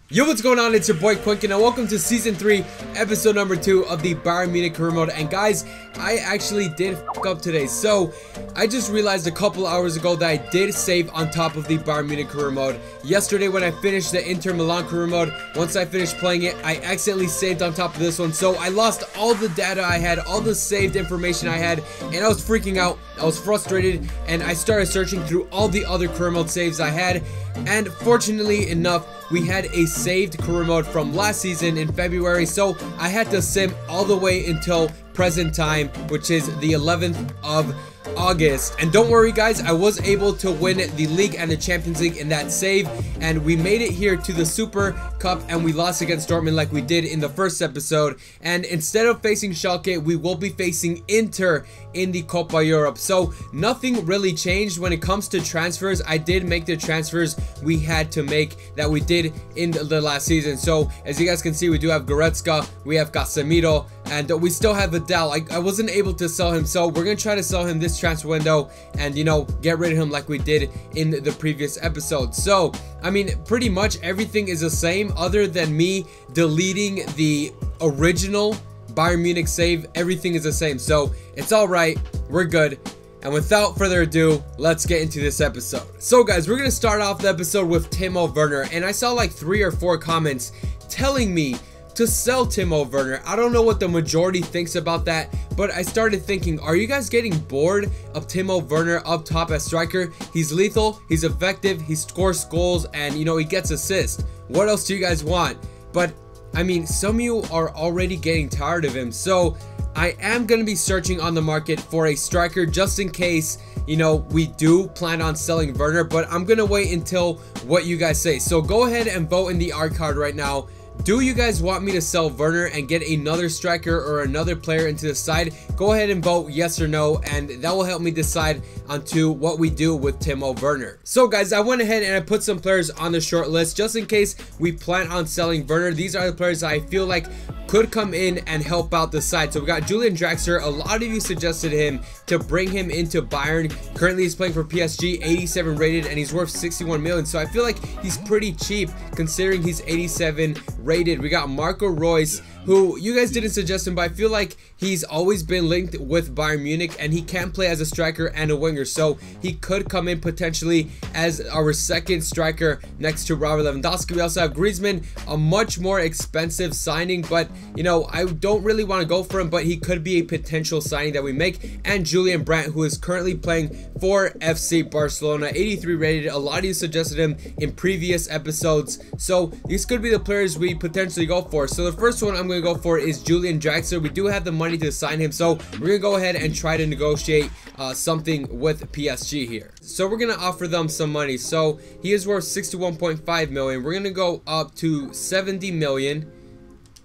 Yo, what's going on? It's your boy Quinkin and welcome to Season 3, Episode number 2 of the Bayern Munich career mode. And guys, I actually did fuck up today. So, I just realized a couple hours ago that I did save on top of the Bayern Munich career mode. Yesterday when I finished the Inter Milan career mode, once I finished playing it, I accidentally saved on top of this one. So, I lost all the data I had, all the saved information I had, and I was freaking out. I was frustrated, and I started searching through all the other career mode saves I had. And fortunately enough, we had a saved career mode from last season in February, so I had to sim all the way until present time, which is the 11th of August. And don't worry guys, I was able to win the league and the Champions League in that save, and we made it here to the Super Cup, and we lost against Dortmund like we did in the first episode. And instead of facing Schalke, we will be facing Inter in the Copa Europe. So nothing really changed when it comes to transfers. I did make the transfers we had to make that we did in the last season. So as you guys can see, we do have Goretzka, we have Casemiro, and we still have Vidal. I wasn't able to sell him, so we're gonna try to sell him this transfer window and, you know, get rid of him like we did in the previous episode. So I mean, pretty much everything is the same other than me deleting the original Bayern Munich save. Everything is the same, so it's all right, we're good. And without further ado, let's get into this episode. So guys, we're gonna start off the episode with Timo Werner, and I saw like 3 or 4 comments telling me to sell Timo Werner. I don't know what the majority thinks about that, but I started thinking, are you guys getting bored of Timo Werner up top as striker? He's lethal, he's effective, he scores goals, and you know, he gets assists. What else do you guys want? But I mean, some of you are already getting tired of him, so I am going to be searching on the market for a striker just in case, you know, we do plan on selling Werner, but I'm going to wait until what you guys say. So go ahead and vote in the art card right now. Do you guys want me to sell Werner and get another striker or another player into the side? Go ahead and vote yes or no, and that will help me decide onto what we do with Timo Werner. So guys, I went ahead and I put some players on the short list just in case we plan on selling Werner. These are the players I feel like could come in and help out the side. So we got Julian Draxler. A lot of you suggested him to bring him into Bayern. Currently he's playing for PSG, 87 rated, and he's worth 61 million. So I feel like he's pretty cheap considering he's 87 rated. We got Marco Reus, who you guys didn't suggest him, but I feel like he's always been linked with Bayern Munich, and he can play as a striker and a winger, so he could come in potentially as our second striker next to Robert Lewandowski. We also have Griezmann, a much more expensive signing, but you know, I don't really want to go for him, but he could be a potential signing that we make. And Julian Brandt, who is currently playing for FC Barcelona, 83 rated. A lot of you suggested him in previous episodes, so these could be the players we potentially go for. So the first one I'm going to go for is Julian Draxler. We do have the money to sign him, so we're gonna go ahead and try to negotiate something with PSG here. So we're gonna offer them some money. So he is worth 61.5 million. We're gonna go up to 70 million.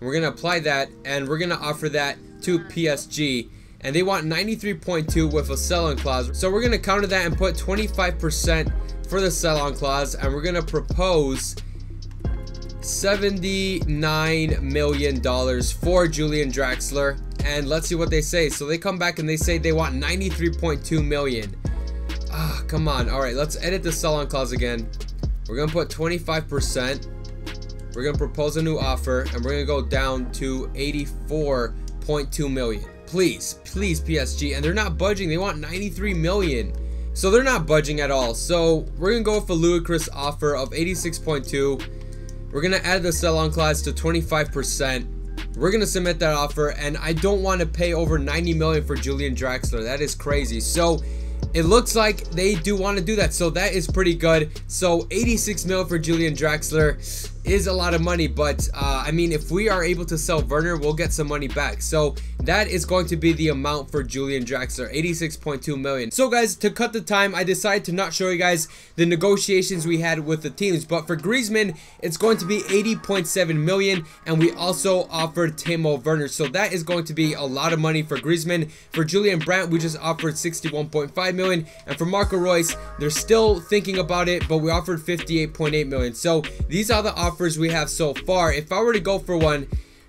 We're gonna apply that, and we're gonna offer that to PSG, and they want 93.2 with a sell-on clause. So we're gonna counter that and put 25% for the sell-on clause, and we're gonna propose $79 million for Julian Draxler, and let's see what they say. So they come back and they say they want 93.2 million. Come on. All right, let's edit the sell-on clause again. We're gonna put 25%. We're gonna propose a new offer, and we're gonna go down to 84.2 million. Please PSG. And they're not budging. They want 93 million. So they're not budging at all. So we're gonna go with a ludicrous offer of 86.2. We're gonna add the sell-on clause to 25%. We're gonna submit that offer, and I don't want to pay over 90 million for Julian Draxler. That is crazy. So it looks like they do want to do that, so that is pretty good. So 86 mil for Julian Draxler is a lot of money, but I mean, if we are able to sell Werner, we'll get some money back. So that is going to be the amount for Julian Draxler, 86.2 million. So guys, to cut the time, I decided to not show you guys the negotiations we had with the teams, but for Griezmann, it's going to be 80.7 million, and we also offered Timo Werner, so that is going to be a lot of money for Griezmann. For Julian Brandt, we just offered 61.5 million, and for Marco Reus, they're still thinking about it, but we offered 58.8 million. So these are the offers we have so far. If I were to go for one,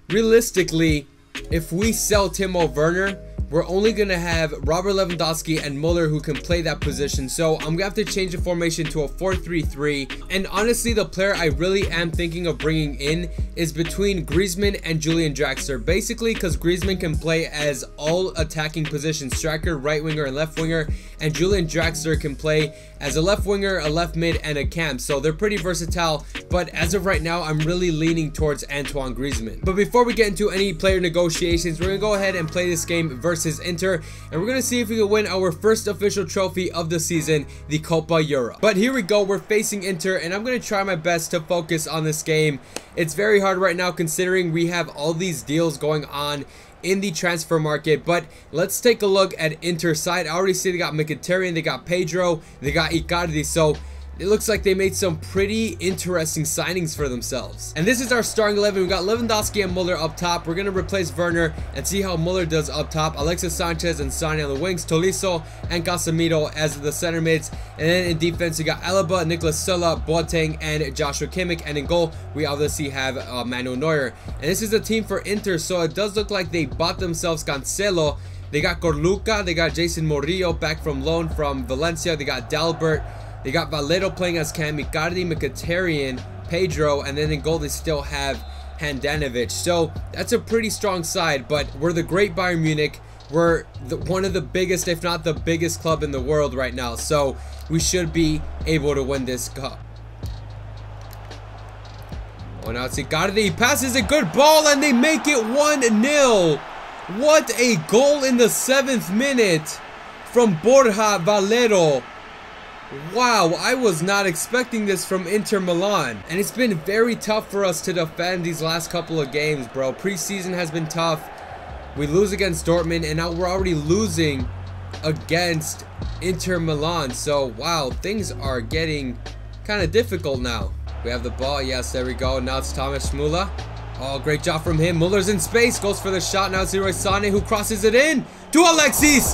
realistically, if we sell Timo Werner, we're only going to have Robert Lewandowski and Muller who can play that position. So I'm going to have to change the formation to a 4-3-3. And honestly, the player I really am thinking of bringing in is between Griezmann and Julian Draxler. Basically, because Griezmann can play as all attacking positions, striker, right winger, and left winger. And Julian Draxler can play as a left winger, a left mid, and a cam. So they're pretty versatile. But as of right now, I'm really leaning towards Antoine Griezmann. But before we get into any player negotiations, we're going to go ahead and play this game versus Inter. And we're going to see if we can win our first official trophy of the season, the Copa Euro. But here we go. We're facing Inter, and I'm going to try my best to focus on this game. It's very hard right now considering we have all these deals going on in the transfer market. But let's take a look at Inter side. I already see they got Mkhitaryan, they got Pedro, they got Icardi. So it looks like they made some pretty interesting signings for themselves. And this is our starting 11. We got Lewandowski and Muller up top. We're going to replace Werner and see how Muller does up top. Alexis Sanchez and Sane on the wings. Tolisso and Casemiro as the center mids. And then in defense, we got Alaba, Nicolas Sulla, Boateng, and Joshua Kimmich. And in goal, we obviously have Manuel Neuer. And this is the team for Inter, so it does look like they bought themselves Cancelo. They got Corluka. They got Jason Murillo back from loan from Valencia. They got Dalbert. They got Vaile playing as Cam, Icardi, Mkhitaryan, Pedro, and then in goal they still have Handanovic. So that's a pretty strong side, but we're the great Bayern Munich. We're one of the biggest, if not the biggest club in the world right now. So we should be able to win this cup. Oh, now it's Icardi. He passes a good ball and they make it 1-0. What a goal in the 7th minute from Borja Valero. Wow, I was not expecting this from Inter Milan. And it's been very tough for us to defend these last couple of games, bro. Preseason has been tough. We lose against Dortmund, and now we're already losing against Inter Milan. So, wow, things are getting kind of difficult now. We have the ball. Yes, there we go. Now it's Thomas Müller. Oh, great job from him. Muller's in space. Goes for the shot. Now it's Leroy Sané who crosses it in to Alexis.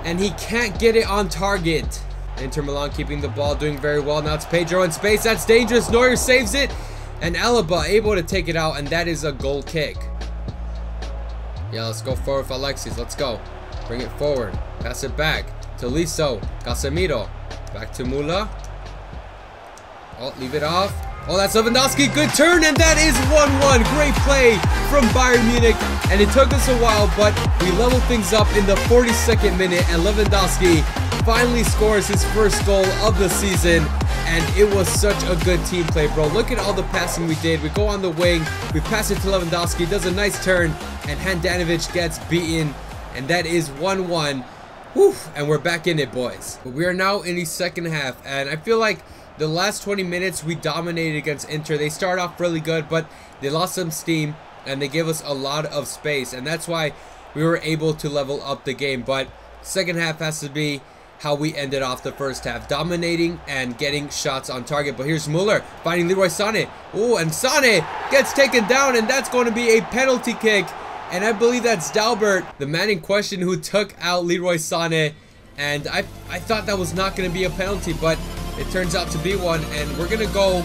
And he can't get it on target. Inter Milan keeping the ball, doing very well. Now it's Pedro in space. That's dangerous. Neuer saves it. And Alaba able to take it out. And that is a goal kick. Yeah, let's go forward with Alexis. Let's go. Bring it forward. Pass it back. Tolisso. Casemiro. Back to Müller. Oh, leave it off. Oh, that's Lewandowski. Good turn. And that is 1-1. Great play from Bayern Munich. And it took us a while, but we leveled things up in the 42nd minute. And Lewandowski finally scores his first goal of the season, and it was such a good team play, bro. Look at all the passing we did. We go on the wing, we pass it to Lewandowski, does a nice turn, and Handanovic gets beaten, and that is 1-1. Whew, and we're back in it, boys. But we are now in the second half, and I feel like the last 20 minutes we dominated against Inter. They start off really good, but they lost some steam, and they gave us a lot of space, and that's why we were able to level up the game. But second half has to be how we ended off the first half, dominating and getting shots on target. But here's Müller finding Leroy Sané. Oh, and Sané gets taken down, and that's going to be a penalty kick. And I believe that's Dalbert, the man in question, who took out Leroy Sané. And I thought that was not going to be a penalty, but it turns out to be one. And we're going to go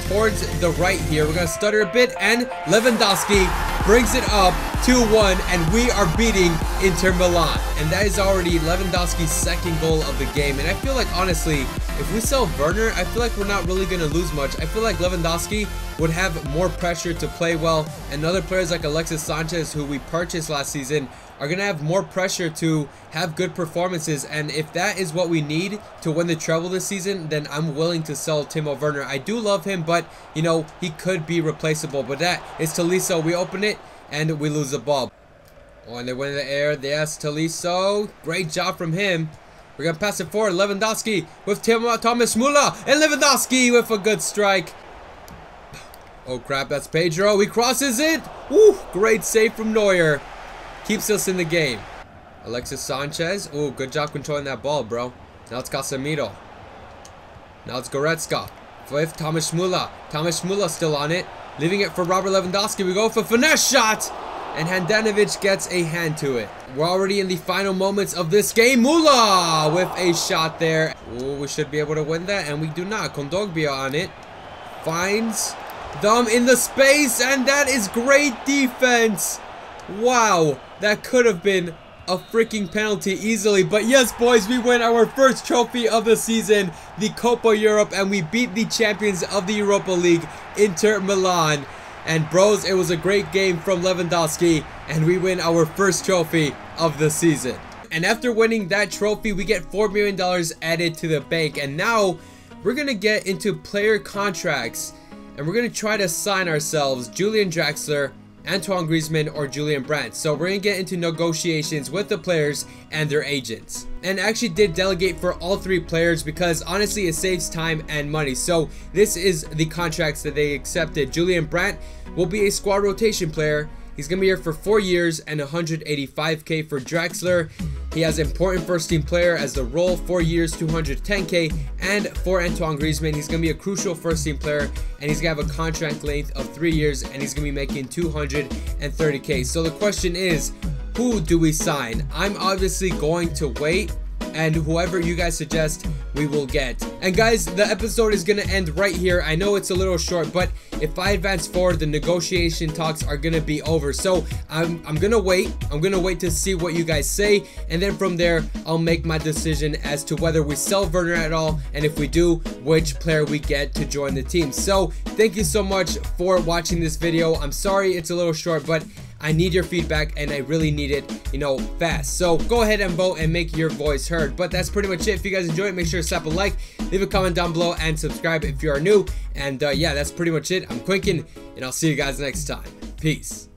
towards the right here. We're going to stutter a bit, and Lewandowski brings it up 2-1, and we are beating Inter Milan. And that is already Lewandowski's second goal of the game. And I feel like, honestly, if we sell Werner, I feel like we're not really going to lose much. I feel like Lewandowski would have more pressure to play well, and other players like Alexis Sanchez, who we purchased last season, are going to have more pressure to have good performances. And if that is what we need to win the treble this season, then I'm willing to sell Timo Werner. I do love him, but, you know, he could be replaceable. But that is Tolisso. We open it, and we lose the ball. Oh, and they went in the air. Yes, Tolisso. Great job from him. We're going to pass it forward. Lewandowski with Thomas Müller. And Lewandowski with a good strike. Oh, crap. That's Pedro. He crosses it. Woo, great save from Neuer. Keeps us in the game. Alexis Sanchez. Oh, good job controlling that ball, bro. Now it's Casemiro. Now it's Goretzka with Thomas Müller. Thomas Müller still on it. Leaving it for Robert Lewandowski. We go for finesse shot. And Handanovic gets a hand to it. We're already in the final moments of this game. Müller with a shot there. Oh, we should be able to win that. And we do not. Kondogbia on it. Finds them in the space. And that is great defense. Wow. That could have been a freaking penalty easily. But yes, boys, we win our first trophy of the season, the Copa Europe, and we beat the champions of the Europa League, Inter Milan. And bros, it was a great game from Lewandowski, and we win our first trophy of the season. And after winning that trophy, we get $4 million added to the bank. And now we're gonna get into player contracts, and we're gonna try to sign ourselves Julian Draxler, Antoine Griezmann, or Julian Brandt. So we're gonna get into negotiations with the players and their agents. And actually did delegate for all three players because honestly it saves time and money. So this is the contracts that they accepted. Julian Brandt will be a squad rotation player. He's gonna be here for 4 years and 185k for Draxler. He has important first team player as the role, 4 years, 210k. And for Antoine Griezmann, he's gonna be a crucial first team player, and he's gonna have a contract length of 3 years, and he's gonna be making 230k. So the question is, who do we sign? I'm obviously going to wait, and whoever you guys suggest, we will get. And guys, the episode is gonna end right here. I know it's a little short, but if I advance forward, the negotiation talks are gonna be over. So I'm gonna wait. I'm gonna wait to see what you guys say, and then from there, I'll make my decision as to whether we sell Werner at all, and if we do, which player we get to join the team. So thank you so much for watching this video. I'm sorry it's a little short, but I need your feedback, and I really need it, you know, fast. So go ahead and vote and make your voice heard. But that's pretty much it. If you guys enjoyed it, make sure to slap a like, leave a comment down below, and subscribe if you are new. And yeah, that's pretty much it. I'm Quinkin, and I'll see you guys next time. Peace.